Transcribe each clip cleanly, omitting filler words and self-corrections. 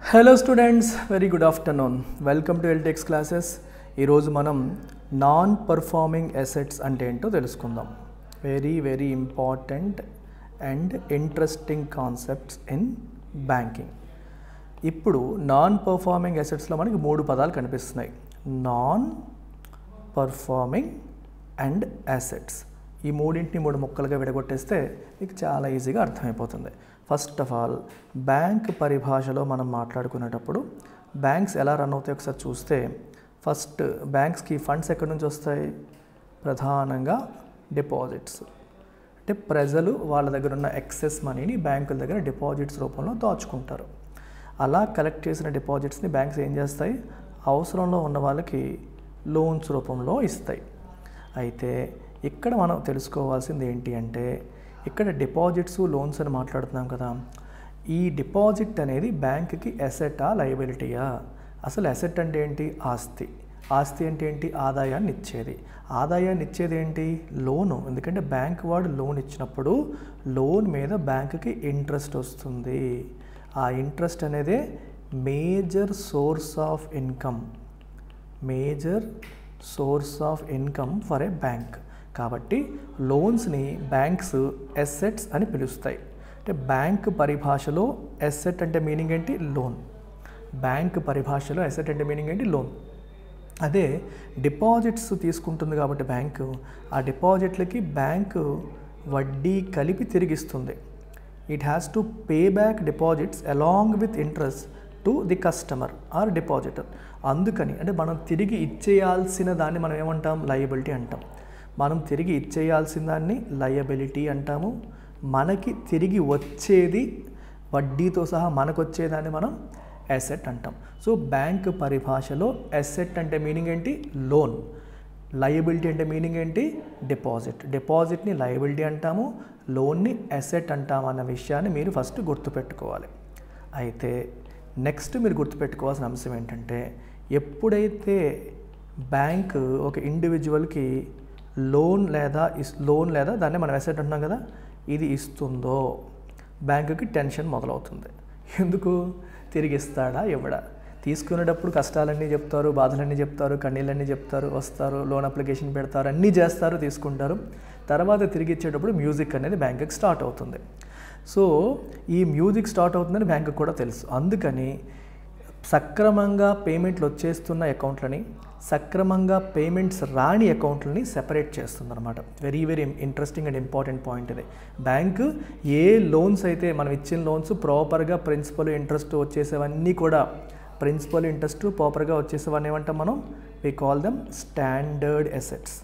Hello students, very good afternoon. Welcome to ఎల్టెక్స్ classes. ఈరోజు మనం non performing assets అంటే ఏంటో తెలుసుకుందాం. Very important and interesting concepts in banking. ఇప్పుడు నాన్ పర్ఫార్మింగ్ అసెట్స్లో మనకి మూడు పదాలు కనిపిస్తున్నాయి: నాన్ పర్ఫార్మింగ్ అండ్ అసెట్స్. ఈ మూడింటిని మూడు ముక్కలుగా విడగొట్టేస్తే మీకు చాలా ఈజీగా అర్థమైపోతుంది. ఫస్ట్ ఆఫ్ ఆల్, బ్యాంక్ పరిభాషలో మనం మాట్లాడుకునేటప్పుడు బ్యాంక్స్ ఎలా రన్ అవుతాయి ఒకసారి చూస్తే, ఫస్ట్ బ్యాంక్స్కి ఫండ్స్ ఎక్కడి నుంచి వస్తాయి? ప్రధానంగా డిపాజిట్స్. అంటే ప్రజలు వాళ్ళ దగ్గర ఉన్న ఎక్సెస్ మనీని బ్యాంకుల దగ్గర డిపాజిట్స్ రూపంలో దాచుకుంటారు. అలా కలెక్ట్ చేసిన డిపాజిట్స్ని బ్యాంక్స్ ఏం చేస్తాయి? అవసరంలో ఉన్న వాళ్ళకి లోన్స్ రూపంలో ఇస్తాయి. అయితే ఇక్కడ మనం తెలుసుకోవాల్సింది ఏంటి అంటే, ఇక్కడ డిపాజిట్స్ లోన్స్ అని మాట్లాడుతున్నాం కదా, ఈ డిపాజిట్ అనేది బ్యాంక్కి అసెటా లయబిలిటీయా? అసలు అసెట్ అంటే ఏంటి? ఆస్తి. ఆస్తి అంటే ఏంటి? ఆదాయాన్ని ఇచ్చేది. ఆదాయాన్ని ఇచ్చేది ఏంటి? లోను. ఎందుకంటే బ్యాంక్ వాడు లోన్ ఇచ్చినప్పుడు లోన్ మీద బ్యాంకుకి ఇంట్రెస్ట్ వస్తుంది. ఆ ఇంట్రెస్ట్ అనేది major source of income. Major source of income for a bank. కాబట్టి లోన్స్ని బ్యాంక్స్ అసెట్స్ అని పిలుస్తాయి. అంటే బ్యాంక్ పరిభాషలో అసెట్ అంటే మీనింగ్ ఏంటి? లోన్. బ్యాంక్ పరిభాషలో అసెట్ అంటే మీనింగ్ ఏంటి? లోన్. అదే డిపాజిట్స్ తీసుకుంటుంది కాబట్టి బ్యాంకు, ఆ డిపాజిట్లకి బ్యాంకు వడ్డీ కలిపి తిరిగిస్తుంది. It has to pay back deposits along with interest to the customer or depositor. అందుకని అంటే మనం తిరిగి ఇచ్చేయాల్సిన దాన్ని మనం ఏమంటాం? లయబిలిటీ అంటాం. మనం తిరిగి ఇచ్చేయాల్సిన దాన్ని లయబిలిటీ అంటాము. మనకి తిరిగి వచ్చేది వడ్డీతో సహా మనకు వచ్చేదాన్ని మనం అసెట్ అంటాం. సో బ్యాంక్ పరిభాషలో అసెట్ అంటే మీనింగ్ ఏంటి? లోన్. లయబిలిటీ అంటే మీనింగ్ ఏంటి? డిపాజిట్. డిపాజిట్ని లయబిలిటీ అంటాము, లోన్ని అసెట్ అంటాము అన్న విషయాన్ని మీరు ఫస్ట్ గుర్తుపెట్టుకోవాలి. అయితే నెక్స్ట్ మీరు గుర్తుపెట్టుకోవాల్సిన అంశం ఏంటంటే, ఎప్పుడైతే బ్యాంకు ఒక ఇండివిజువల్కి లోన్ లేదా దాన్ని మనం అసెట్ అంటున్నాం కదా, ఇది ఇస్తుందో బ్యాంకుకి టెన్షన్ మొదలవుతుంది. ఎందుకు? తిరిగి ఇస్తాడా ఇవ్వడా? తీసుకునేటప్పుడు కష్టాలన్నీ చెప్తారు, బాధలన్నీ చెప్తారు, కన్నీళ్ళన్నీ చెప్తారు, వస్తారు, లోన్ అప్లికేషన్ పెడతారు, అన్నీ చేస్తారు, తీసుకుంటారు. తర్వాత తిరిగి ఇచ్చేటప్పుడు మ్యూజిక్ అనేది బ్యాంకుకి స్టార్ట్ అవుతుంది. సో ఈ మ్యూజిక్ స్టార్ట్ అవుతుందని బ్యాంకుకి కూడా తెలుసు. అందుకని సక్రమంగా పేమెంట్లు వచ్చేస్తున్న అకౌంట్లని, సక్రమంగా పేమెంట్స్ రాని అకౌంట్లని సెపరేట్ చేస్తుందన్నమాట. Very interesting and important point ఇది. బ్యాంకు ఏ లోన్స్ అయితే మనం ఇచ్చిన లోన్స్ ప్రాపర్గా ప్రిన్సిపల్ ఇంట్రెస్ట్ వచ్చేసేవన్నీ కూడా, ప్రిన్సిపల్ ఇంట్రెస్ట్ ప్రాపర్గా వచ్చేసేవన్నీ ఏమంటాం మనం? We call them standard assets.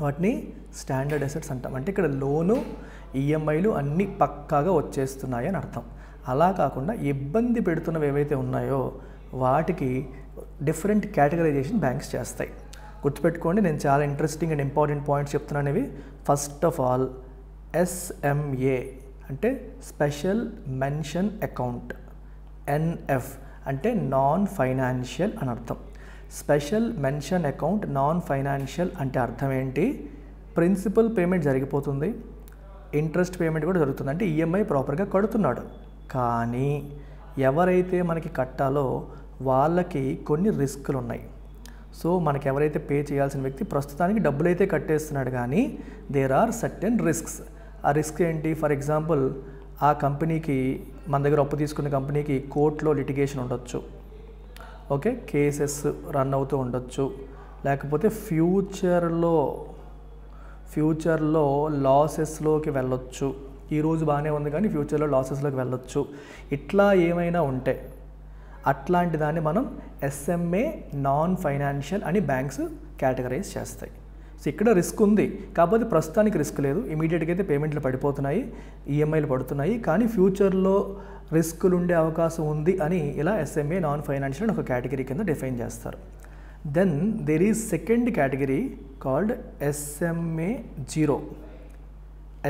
వాటిని స్టాండర్డ్ అసెట్స్ అంటాం. అంటే ఇక్కడ లోను, ఈఎంఐలు అన్నీ పక్కాగా వచ్చేస్తున్నాయి అని అర్థం. అలా కాకుండా ఇబ్బంది పెడుతున్నవి ఏవైతే ఉన్నాయో వాటికి డిఫరెంట్ కేటగరైజేషన్ బ్యాంక్స్ చేస్తాయి. గుర్తుపెట్టుకోండి, నేను చాలా ఇంట్రెస్టింగ్ అండ్ ఇంపార్టెంట్ పాయింట్స్ చెప్తున్నాను ఇవి. ఫస్ట్ ఆఫ్ ఆల్, ఎస్ఎంఏ అంటే స్పెషల్ మెన్షన్ అకౌంట్. ఎన్ఎఫ్ అంటే నాన్ ఫైనాన్షియల్ అని అర్థం. Special mention account, non financial అంటే అర్థం ఏంటి? ప్రిన్సిపల్ పేమెంట్ జరిగిపోతుంది, ఇంట్రెస్ట్ పేమెంట్ కూడా జరుగుతుంది. అంటే ఈఎంఐ ప్రాపర్గా కడుతున్నాడు, కానీ ఎవరైతే మనకి కట్టాలో వాళ్ళకి కొన్ని రిస్కులు ఉన్నాయి. సో మనకి ఎవరైతే పే చేయాల్సిన వ్యక్తి ప్రస్తుతానికి డబ్బులు అయితే కట్టేస్తున్నాడు, కానీ దేర్ ఆర్ సర్టెన్ రిస్క్స్. ఆ రిస్క్ ఏంటి? ఫర్ ఎగ్జాంపుల్, ఆ కంపెనీకి, మన దగ్గర అప్పు తీసుకున్న కంపెనీకి కోర్టులో లిటిగేషన్ ఉండొచ్చు, ఓకే, కేసెస్ రన్ అవుతూ ఉండొచ్చు, లేకపోతే ఫ్యూచర్లో లాసెస్లోకి వెళ్ళొచ్చు. ఈరోజు బాగానే ఉంది కానీ ఫ్యూచర్లో లాసెస్లోకి వెళ్ళొచ్చు. ఇట్లా ఏమైనా ఉంటే అట్లాంటి దాన్ని మనం ఎస్ఎంఏ నాన్ ఫైనాన్షియల్ అని బ్యాంక్స్ కేటగరైజ్ చేస్తాయి. సో ఇక్కడ రిస్క్ ఉంది, కాకపోతే ప్రస్తుతానికి రిస్క్ లేదు. ఇమీడియట్గా అయితే పేమెంట్లు పడిపోతున్నాయి, ఈఎంఐలు పడుతున్నాయి, కానీ ఫ్యూచర్లో రిస్కులు ఉండే అవకాశం ఉంది అని ఇలా ఎస్ఎంఏ నాన్ ఫైనాన్షియల్ అని ఒక కేటగిరీ కింద డిఫైన్ చేస్తారు. Then there is second category called SMA zero.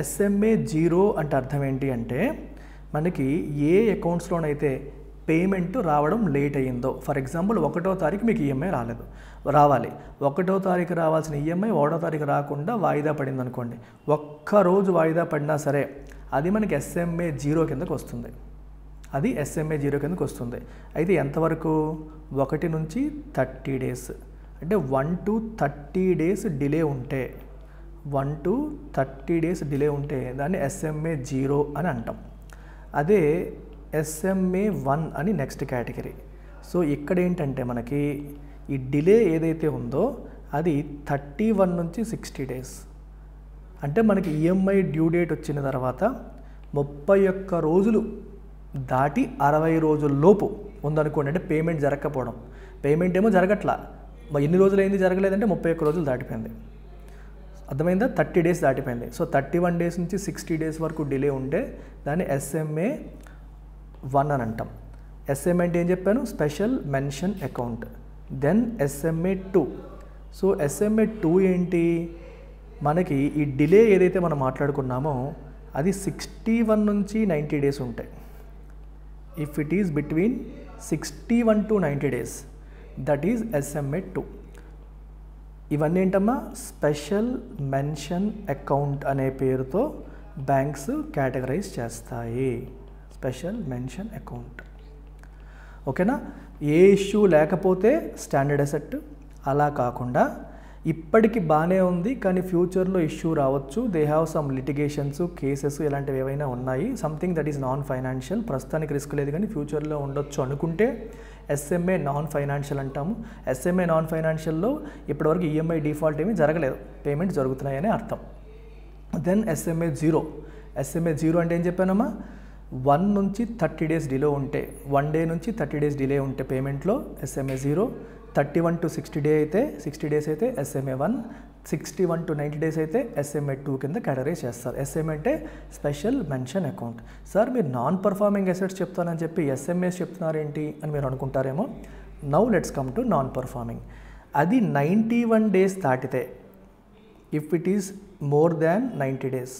SMA zero అంటే అర్థం ఏంటి అంటే, మనకి ఏ అకౌంట్స్లోనైతే పేమెంట్ రావడం లేట్ అయ్యిందో, ఫర్ ఎగ్జాంపుల్ 1వ తారీఖు మీకు ఈఎంఐ రావాలి, 1వ తారీఖు రావాల్సిన ఈఎంఐ 1వ తారీఖు రాకుండా వాయిదా పడింది అనుకోండి, ఒక్కరోజు వాయిదా పడినా సరే అది మనకి ఎస్ఎంఏ జీరో కిందకు వస్తుంది. అది SMA 0 కిందకి వస్తుంది. అయితే ఎంతవరకు 1 నుంచి 30 డేస్ అంటే 1 to 30 డేస్ డిలే ఉంటే 1 to 30 డేస్ డిలే ఉంటే దాన్ని SMA 0 అని అంటాం. అదే SMA 1 అని నెక్స్ట్ కేటగిరీ. సో ఇక్కడ ఏంటంటే మనకి ఈ డిలే ఏదైతే ఉందో అది 31 నుంచి 60 డేస్. అంటే మనకి EMI డ్యూ డేట్ వచ్చిన తర్వాత 31 రోజులు దాటి 60 రోజుల్లోపు ఉందనుకోండి. అంటే పేమెంట్ జరగకపోవడం, పేమెంట్ ఏమో జరగట్లా, ఎన్ని రోజులు అయింది జరగలేదంటే 31 రోజులు దాటిపోయింది. అర్థమైందా? 30 డేస్ దాటిపోయింది. సో 31 డేస్ నుంచి 60 డేస్ వరకు డిలే ఉంటే దాన్ని SMA 1 అని అంటాం. SMA అంటే ఏం చెప్పాను? Special mention account. Then SMA 2. So SMA 2 ఏంటి? మనకి ఈ డిలే ఏదైతే మనం మాట్లాడుకున్నామో అది 61 నుంచి 90 డేస్ ఉంటాయి. If it is between 61 to 90 days that is SMA 2. ఇవన్నీ ఏంటమ్మా? స్పెషల్ మెన్షన్ అకౌంట్ అనే పేరుతో బ్యాంక్స్ కేటగరైజ్ చేస్తాయి. Special mention account. ఓకేనా? ఏ ఇష్యూ లేకపోతే స్టాండర్డ్ అసెట్, అలా కాకుండా ఇప్పటికి బాగానే ఉంది కానీ ఫ్యూచర్లో ఇష్యూ రావచ్చు, they have some litigations, cases ఇలాంటివి ఏవైనా ఉన్నాయి, something that is non financial, ప్రస్తుతానికి రిస్క్ లేదు కానీ ఫ్యూచర్లో ఉండొచ్చు అనుకుంటే SMA నాన్ ఫైనాన్షియల్ అంటాము. SMA నాన్ ఫైనాన్షియల్లో ఇప్పటివరకు EMI డిఫాల్ట్ ఏమీ జరగలేదు, పేమెంట్ జరుగుతున్నాయని అర్థం. Then SMA 0. SMA 0 అంటే ఏం చెప్పానమ్మా? 1 నుంచి 30 డేస్ డిలే ఉంటే, 1 డే నుంచి 30 డేస్ డిలే ఉంటే పేమెంట్లో SMA 0. 31 to 60 డేస్ అయితే SMA 1. 61 to 90 డేస్ అయితే SMA 2 కింద కేటగరైజ్ చేస్తారు. SMA అంటే స్పెషల్ మెన్షన్ అకౌంట్. సార్ మీరు నాన్ పర్ఫార్మింగ్ అసెట్స్ చెప్తానని చెప్పి SMAs చెప్తున్నారేంటి అని మీరు అనుకుంటారేమో. Now let's come to non performing. అది 91 డేస్ దాటితే, if it is more than 90 days,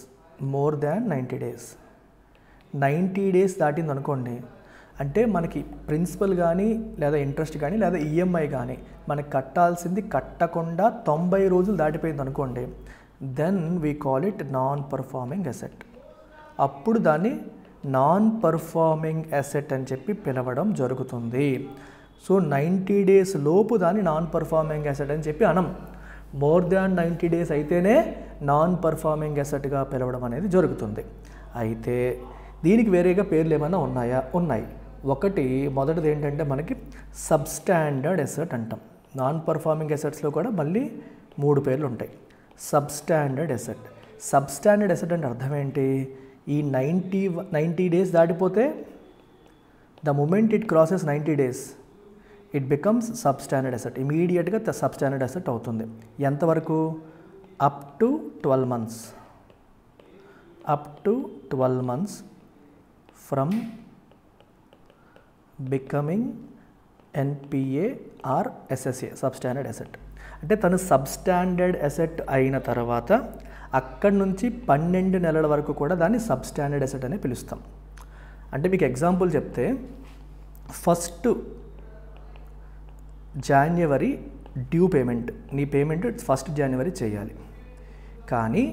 90 days దాటింది అనుకోండి, అంటే మనకి ప్రిన్సిపల్ కానీ లేదా ఇంట్రెస్ట్ కానీ లేదా EMI కానీ మనకి కట్టాల్సింది కట్టకుండా 90 రోజులు దాటిపోయింది అనుకోండి, then we call it non performing asset. అప్పుడు దాన్ని నాన్ పర్ఫార్మింగ్ అసెట్ అని చెప్పి పిలవడం జరుగుతుంది. సో 90 డేస్ లోపు దాన్ని నాన్ పర్ఫార్మింగ్ అసెట్ అని చెప్పి అనం. మోర్ దాన్ 90 డేస్ అయితేనే నాన్ పర్ఫార్మింగ్ అసెట్గా పిలవడం అనేది జరుగుతుంది. అయితే దీనికి వేరేగా పేర్లు ఏమైనా ఉన్నాయా? ఉన్నాయి. ఒకటి, మొదటిది ఏంటంటే మనకి సబ్స్టాండర్డ్ అసెట్ అంటాం. నాన్ పర్ఫార్మింగ్ అసెట్స్లో కూడా మళ్ళీ 3 పేర్లు ఉంటాయి. Substandard asset. సబ్స్టాండర్డ్ అసెట్ అంటే అర్థం ఏంటి? ఈ 90 డేస్ దాటిపోతే the moment it crosses 90 days it becomes substandard asset. ఇమీడియట్గా సబ్స్టాండర్డ్ అసెట్ అవుతుంది. ఎంతవరకు? Up to 12 months. Up to 12 months from becoming NPA or SSA, substandard asset. అంటే తను సబ్స్టాండర్డ్ అసెట్ అయిన తర్వాత అక్కడి నుంచి 12 నెలల వరకు కూడా దాన్ని సబ్స్టాండర్డ్ అసెట్ అని పిలుస్తాం. అంటే మీకు ఎగ్జాంపుల్ చెప్తే, 1st జాన్యువరి డ్యూ పేమెంట్, నీ పేమెంట్ 1st జాన్యువరి చేయాలి కానీ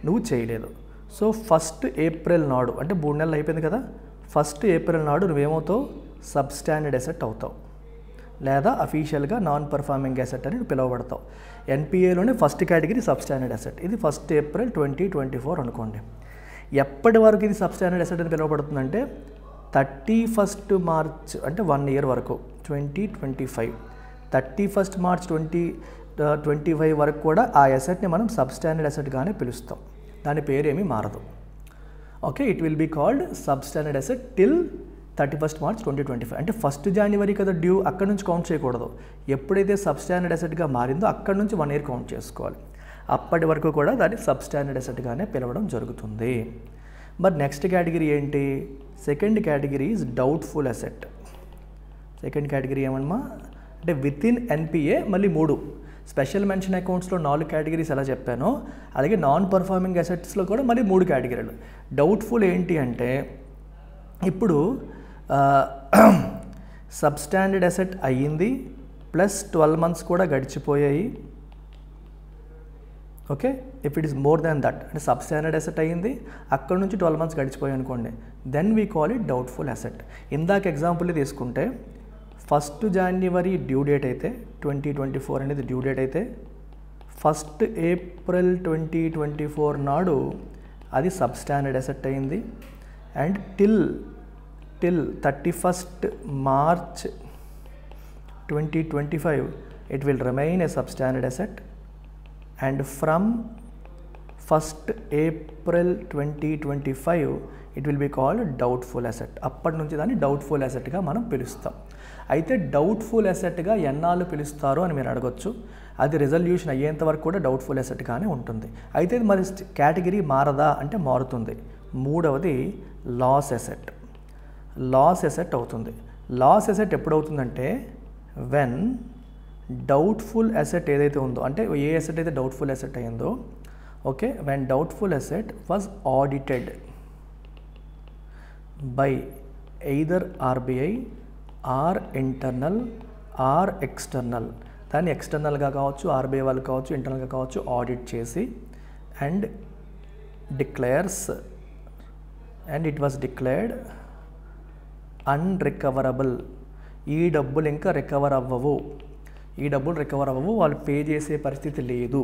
నువ్వు చేయలేదు. సో 1st ఏప్రిల్ నాడు, అంటే 3 నెలలు అయిపోయింది కదా, 1st ఏప్రిల్ నాడు నువ్వేమవుతావు? సబ్స్టాండర్డ్ అసెట్ అవుతావు, లేదా అఫీషియల్గా నాన్ పర్ఫార్మింగ్ అసెట్ అని పిలువబడతావు. NPAలోనే ఫస్ట్ కేటగిరీ సబ్స్టాండర్డ్ అసెట్. ఇది 1st ఏప్రిల్ 2024 అనుకోండి. ఎప్పటి వరకు ఇది సబ్స్టాండర్డ్ అసెట్ అని పిలువబడుతుందంటే 31st మార్చ్, అంటే 1 ఇయర్ వరకు, 2025. 31st మార్చ్ 2025 వరకు కూడా ఆ అసెట్ని మనం సబ్స్టాండర్డ్ అసెట్గానే పిలుస్తాం. దాని పేరు ఏమీ మారదు. Okay, it will be called substandard asset till 31st March 2025. అంటే 1st జాన్యువరి కదా డ్యూ, అక్కడి నుంచి కౌంట్ చేయకూడదు. ఎప్పుడైతే సబ్స్టాండర్డ్ అసెట్గా మారిందో అక్కడి నుంచి 1 ఇయర్ కౌంట్ చేసుకోవాలి. అప్పటి వరకు కూడా దాన్ని సబ్స్టాండర్డ్ అసెట్గానే పిలవడం జరుగుతుంది. మరి నెక్స్ట్ కేటగిరీ ఏంటి? Second category is doubtful asset. Second category ఏమన్నా అంటే విత్ ఇన్ NPA మళ్ళీ 3 స్పెషల్ మెన్షన్ అకౌంట్స్లో 4 కేటగిరీస్ ఎలా చెప్పానో, అలాగే నాన్ పర్ఫార్మింగ్ అసెట్స్లో కూడా మళ్ళీ 3 కేటగిరీలు. డౌట్ఫుల్ ఏంటి అంటే, ఇప్పుడు సబ్స్టాండర్డ్ అసెట్ అయ్యింది ప్లస్ 12 మంత్స్ కూడా గడిచిపోయాయి. Okay, if it is more than that అంటే సబ్స్టాండర్డ్ అసెట్ అయ్యింది, అక్కడ నుంచి 12 months గడిచిపోయి అనుకోండి, then we call it doubtful asset. ఇందాక ఎగ్జాంపుల్ తీసుకుంటే 1st January డ్యూ డేట్ అయితే 2024 అనేది డ్యూ డేట్ అయితే 1st April 2024 నాడు అది సబ్స్టాండర్డ్ అసెట్ అయింది. And till 31st March 2025 it will remain a substandard asset, and from 1st April 2025 it will be called doubtful asset. అప్పటి నుంచి దాన్ని డౌట్ఫుల్ అసెట్గా మనం పిలుస్తాం. అయితే డౌట్ఫుల్ అసెట్గా ఎన్నాళ్ళు పిలుస్తారు అని మీరు అడగొచ్చు. అది రిజల్యూషన్ అయ్యేంత వరకు కూడా డౌట్ఫుల్ అసెట్గానే ఉంటుంది. అయితే మరి కేటగిరీ మారదా అంటే మారుతుంది. మూడవది లాస్ అసెట్. లాస్ అసెట్ అవుతుంది. లాస్ అసెట్ ఎప్పుడు అవుతుందంటే వెన్ డౌట్ఫుల్ అసెట్ ఏదైతే ఉందో, అంటే ఏ అసెట్ అయితే డౌట్ఫుల్ అసెట్ అయిందో, okay, when doubtful asset was audited by either RBI or internal or external. దాన్ని ఎక్స్టర్నల్గా కావచ్చు, ఆర్బీఐ వాళ్ళు కావచ్చు, ఇంటర్నల్గా కావచ్చు, ఆడిట్ చేసి and declares and it was declared unrecoverable. ఈ డబ్బులు ఇంకా రికవర్ అవ్వవు, వాళ్ళు పే చేసే పరిస్థితి లేదు.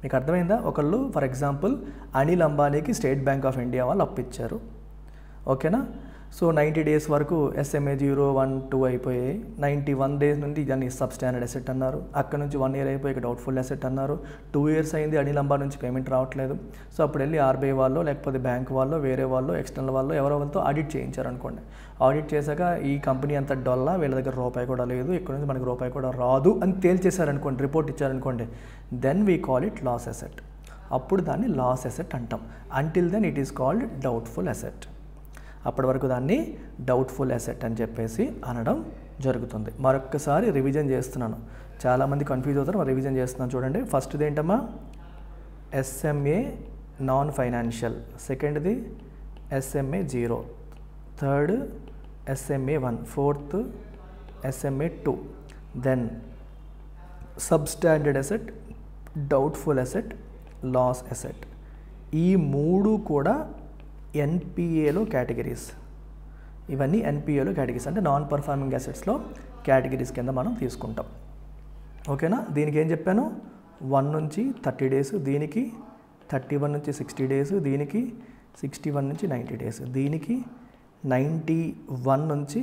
మీకు అర్థమైందా? ఒకళ్ళు ఫర్ ఎగ్జాంపుల్ అనిల్ అంబానీకి స్టేట్ బ్యాంక్ ఆఫ్ ఇండియా వాళ్ళు అప్పిచ్చారు, ఓకేనా. సో 90 days వరకు SMA 0, 1, 2 అయిపోయాయి. 91 days నుండి దాన్ని సబ్స్టాండర్డ్ అసెట్ అన్నారు. అక్కడ నుంచి 1 year అయిపోయి డౌట్ఫుల్ అసెట్ అన్నారు. 2 years అయింది, అనిల్ అంబానీ నుంచి పేమెంట్ రావట్లేదు. సో అప్పుడు వెళ్ళి ఆర్బీఐ వాళ్ళు లేకపోతే బ్యాంక్ వాళ్ళు వేరే వాళ్ళు ఎక్స్టర్నల్ వాళ్ళు ఎవరో వాళ్ళతో ఆడిట్ చేయించారు అనుకోండి. ఆడిట్ చేశాక ఈ కంపెనీ అంత డొల్లా, వీళ్ళ దగ్గర రూపాయి కూడా లేదు, ఇక్కడ నుంచి మనకి రూపాయి కూడా రాదు అని తేల్చేశారనుకోండి, రిపోర్ట్ ఇచ్చారనుకోండి, then we call it loss asset. అప్పుడు దాన్ని లాస్ అసెట్ అంటాం. Until then it is called doubtful asset. అప్పటి వరకు దాన్ని డౌట్ఫుల్ అసెట్ అని చెప్పేసి అనడం జరుగుతుంది. మరొక్కసారి రివిజన్ చేస్తున్నాను, చాలామంది కన్ఫ్యూజ్ అవుతారు, మరి రివిజన్ చేస్తున్నాను చూడండి. ఫస్ట్ది ఏంటమ్మా? SMA non financial. సెకండ్ది SMA 0. Third SMA 1. Fourth SMA 2. Then substandard asset, doubtful asset, loss asset. ఈ మూడు కూడా NPAలో కేటగిరీస్. ఇవన్నీ NPAలో కేటగిరీస్, అంటే నాన్ పర్ఫార్మింగ్ అసెట్స్లో కేటగిరీస్ కింద మనం తీసుకుంటాం, ఓకేనా. దీనికి ఏం చెప్పాను? 1 నుంచి 30 days, దీనికి 31 నుంచి 60 days, దీనికి 61 నుంచి 90 days, దీనికి 91 నుంచి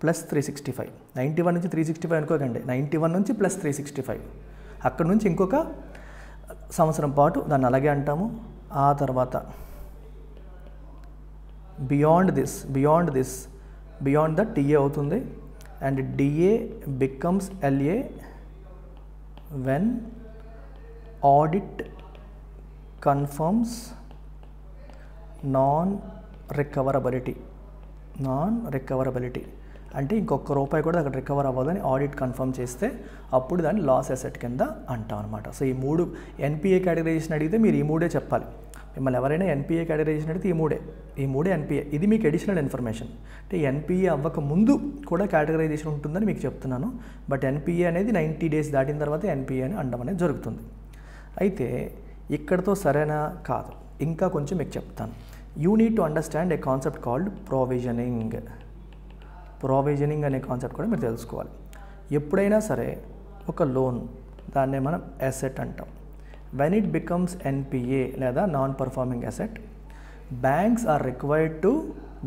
ప్లస్ 365. 91 నుంచి 365 అనుకోకండి, 91 నుంచి ప్లస్ 365. అక్కడ నుంచి ఇంకొక సంవత్సరం పాటు దాన్ని అలాగే అంటాము. ఆ తర్వాత బియాండ్ దట్ TA అవుతుంది. And DA becomes LA when audit confirms non recoverability. అంటే ఇంకొక రూపాయి కూడా అక్కడ రికవర్ అవ్వదని ఆడిట్ కన్ఫర్మ్ చేస్తే అప్పుడు దాన్ని లాస్ అసెట్ కింద అంటాం అనమాట. సో ఈ మూడు NPA కేటగరైజేషన్ అడిగితే మీరు ఈ మూడే చెప్పాలి. మిమ్మల్ని ఎవరైనా NPA కేటగరైజేషన్ అడిగితే ఈ మూడే NPA. ఇది మీకు అడిషనల్ ఇన్ఫర్మేషన్. అంటే NPA అవ్వక ముందు కూడా కేటగరైజేషన్ ఉంటుందని మీకు చెప్తున్నాను. బట్ NPA అనేది 90 days దాటిన తర్వాత NPA అని అనడం అనేది జరుగుతుంది. అయితే ఇక్కడతో సరేనా కాదు, ఇంకా కొంచెం మీకు చెప్తాను. You need to understand A concept called provisioning అనే కాన్సెప్ట్ కూడా మీరు తెలుసుకోవాలి. ఎప్పుడైనా సరే ఒక లోన్, దాన్నే మనం అసెట్ అంటాం. వెన్ ఇట్ బికమ్స్ NPA లేదా non performing asset, banks are required to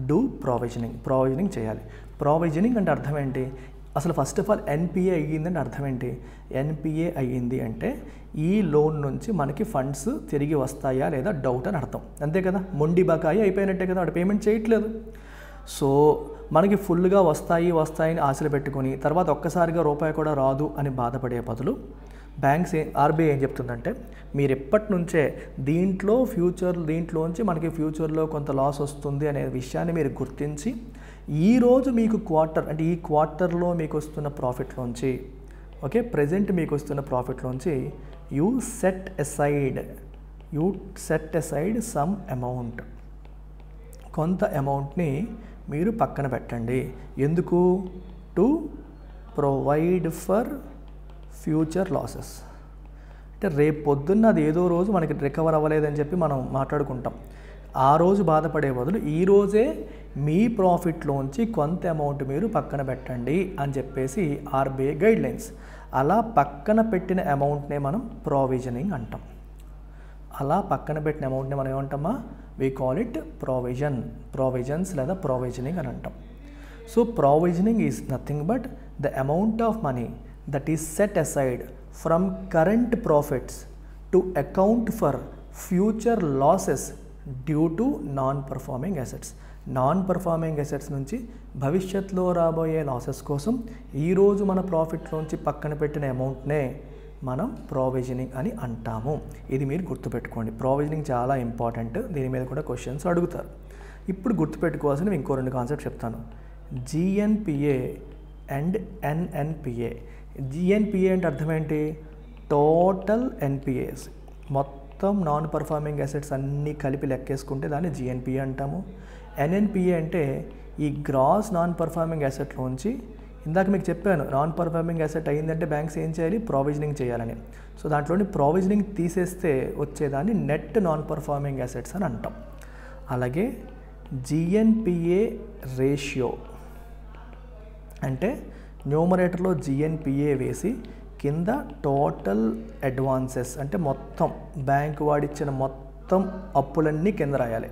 do provisioning చేయాలి. ప్రొవిజనింగ్ అంటే అర్థం ఏంటి? అసలు ఫస్ట్ ఆఫ్ ఆల్ NPA అయ్యిందంటే అర్థం ఏంటి? NPA అయ్యింది అంటే ఈ లోన్ నుంచి మనకి ఫండ్స్ తిరిగి వస్తాయా లేదా డౌట్ అని అర్థం, అంతే కదా. మొండి బకాయి అయిపోయినట్టే కదా, వాడు పేమెంట్ చేయట్లేదు. సో మనకి ఫుల్గా వస్తాయని ఆశలు పెట్టుకొని తర్వాత ఒక్కసారిగా రూపాయి కూడా రాదు అని బాధపడే బదులు బ్యాంక్స్ RBI ఏం చెప్తుందంటే, మీరు ఎప్పటి నుంచే దీంట్లోంచి మనకి ఫ్యూచర్లో కొంత లాస్ వస్తుంది అనే విషయాన్ని మీరు గుర్తించి ఈరోజు మీకు ఈ క్వార్టర్లో మీకు వస్తున్న ప్రాఫిట్లోంచి, ఓకే, ప్రజెంట్ మీకు వస్తున్న ప్రాఫిట్లోంచి you set aside some amount, కొంత అమౌంట్ని మీరు పక్కన పెట్టండి. ఎందుకు? To provide for future losses. అంటే అంటే రేపు పొద్దున్న అది ఏదో రోజు మనకి రికవర్ అవ్వలేదని చెప్పి మనం మాట్లాడుకుంటాం. ఆ రోజు బాధపడే బదులు ఈ రోజే మీ ప్రాఫిట్లోంచి కొంత అమౌంట్ మీరు పక్కన పెట్టండి అని చెప్పేసి ఆర్బీఐ గైడ్లైన్స్. అలా పక్కన పెట్టిన అమౌంట్నే మనం ప్రావిజనింగ్ అంటాం. అలా పక్కన పెట్టిన అమౌంట్ని మనం ఏమంటామా, వీ కాల్ ఇట్ ప్రావిజన్స్ లేదా ప్రావిజనింగ్ అని అంటాం. So provisioning is nothing but the amount of money that is set aside from current profits to account for future losses due to non performing assets. Non performing assets నుంచి భవిష్యత్తులో రాబోయే losses కోసం ఈరోజు మన ప్రాఫిట్లోంచి పక్కన పెట్టిన అమౌంట్నే మనం ప్రావిజనింగ్ అని అంటాము. ఇది మీరు గుర్తుపెట్టుకోండి. ప్రావిజనింగ్ చాలా ఇంపార్టెంట్, దీని మీద కూడా క్వశ్చన్స్ అడుగుతారు. ఇప్పుడు గుర్తుపెట్టుకోవాల్సినవి ఇంకో 2 కాన్సెప్ట్స్ చెప్తాను. జిఎన్పిఏ అండ్ ఎన్ఎన్పిఏ. జిఎన్పిఏ అంటే అర్థం ఏంటి? టోటల్ ఎన్పిఏస్, మొత్తం నాన్ పర్ఫార్మింగ్ అసెట్స్ అన్నీ కలిపి లెక్కేసుకుంటే దాన్ని జిఎన్పిఏ అంటాము. ఎన్ఎన్పిఏ అంటే ఈ గ్రాస్ నాన్ పర్ఫార్మింగ్ అసెట్లోంచి, ఇందాక మీకు చెప్పాను నాన్ పర్ఫార్మింగ్ అసెట్ అయ్యిందంటే బ్యాంక్స్ ఏం చేయాలి, ప్రావిజనింగ్ చేయాలని. సో దాంట్లోని ప్రావిజనింగ్ తీసేస్తే వచ్చేదాన్ని నెట్ నాన్ పర్ఫార్మింగ్ అసెట్స్ అని అంటాం. అలాగే జిఎన్పిఏ రేషియో అంటే న్యూమరేటర్లో జిఎన్పిఏ వేసి కింద టోటల్ అడ్వాన్సెస్ అంటే మొత్తం బ్యాంక్ వాడిచ్చిన మొత్తం అప్పులన్నీ కింద రాయాలి.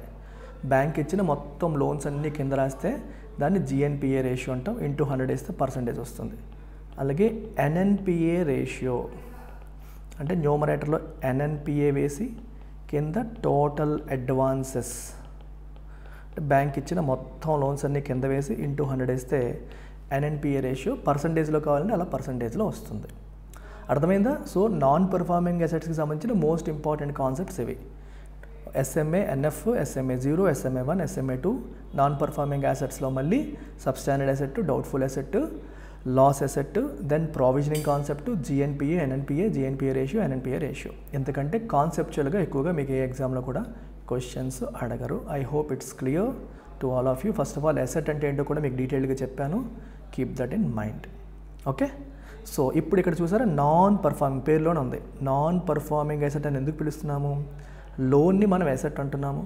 బ్యాంక్ ఇచ్చిన మొత్తం లోన్స్ అన్నీ కింద రాస్తే దాన్ని జిఎన్పిఏ రేషియో అంటాం. ఇంటూ 100 వేస్తే పర్సంటేజ్ వస్తుంది. అలాగే ఎన్ఎన్పిఏ రేషియో అంటే న్యూమరేటర్లో ఎన్ఎన్పిఏ వేసి కింద టోటల్ అడ్వాన్సెస్ బ్యాంక్ ఇచ్చిన మొత్తం లోన్స్ అన్నీ కింద వేసి ఇంటూ 100 వేస్తే ఎన్ఎన్పిఏ రేషియో పర్సంటేజ్లో కావాలంటే అలా పర్సంటేజ్లో వస్తుంది. అర్థమైందా? సో నాన్ పర్ఫార్మింగ్ అసెట్స్కి సంబంధించిన మోస్ట్ ఇంపార్టెంట్ కాన్సెప్ట్స్ ఇవి. SMA, NF, SMA 0, SMA 1, SMA 2. Non performing అసెట్స్లో మళ్ళీ substandard asset, doubtful asset, loss asset, then provisioning concept, GNPA, NNPA, GNPA ratio, NNPA ratio. ఎందుకంటే కాన్సెప్చువల్గా ఎక్కువగా మీకు ఏ ఎగ్జామ్లో కూడా క్వశ్చన్స్ అడగరు. I hope it's clear to all of you. First of all asset అంటే ఏంటో కూడా మీకు డీటెయిల్గా చెప్పాను. Keep that in mind. Okay. So ఇప్పుడు ఇక్కడ చూసారా, నాన్ పర్ఫార్మింగ్ పేరులోనే ఉంది. నాన్ పర్ఫార్మింగ్ అసెట్ అని ఎందుకు పిలుస్తున్నాము? లోన్ని మనం అసెట్ అంటున్నాము.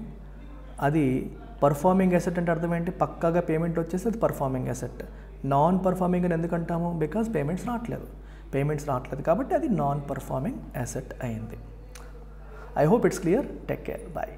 అది పర్ఫార్మింగ్ అసెట్ అంటే అర్థం ఏంటి? పక్కాగా పేమెంట్ వచ్చేసి అది పర్ఫార్మింగ్ అసెట్. నాన్ పర్ఫార్మింగ్ అని ఎందుకు అంటాము? బికాజ్ పేమెంట్స్ రావట్లేదు కాబట్టి అది నాన్ పర్ఫార్మింగ్ అసెట్ అయింది. I hope it's clear. Take care. Bye.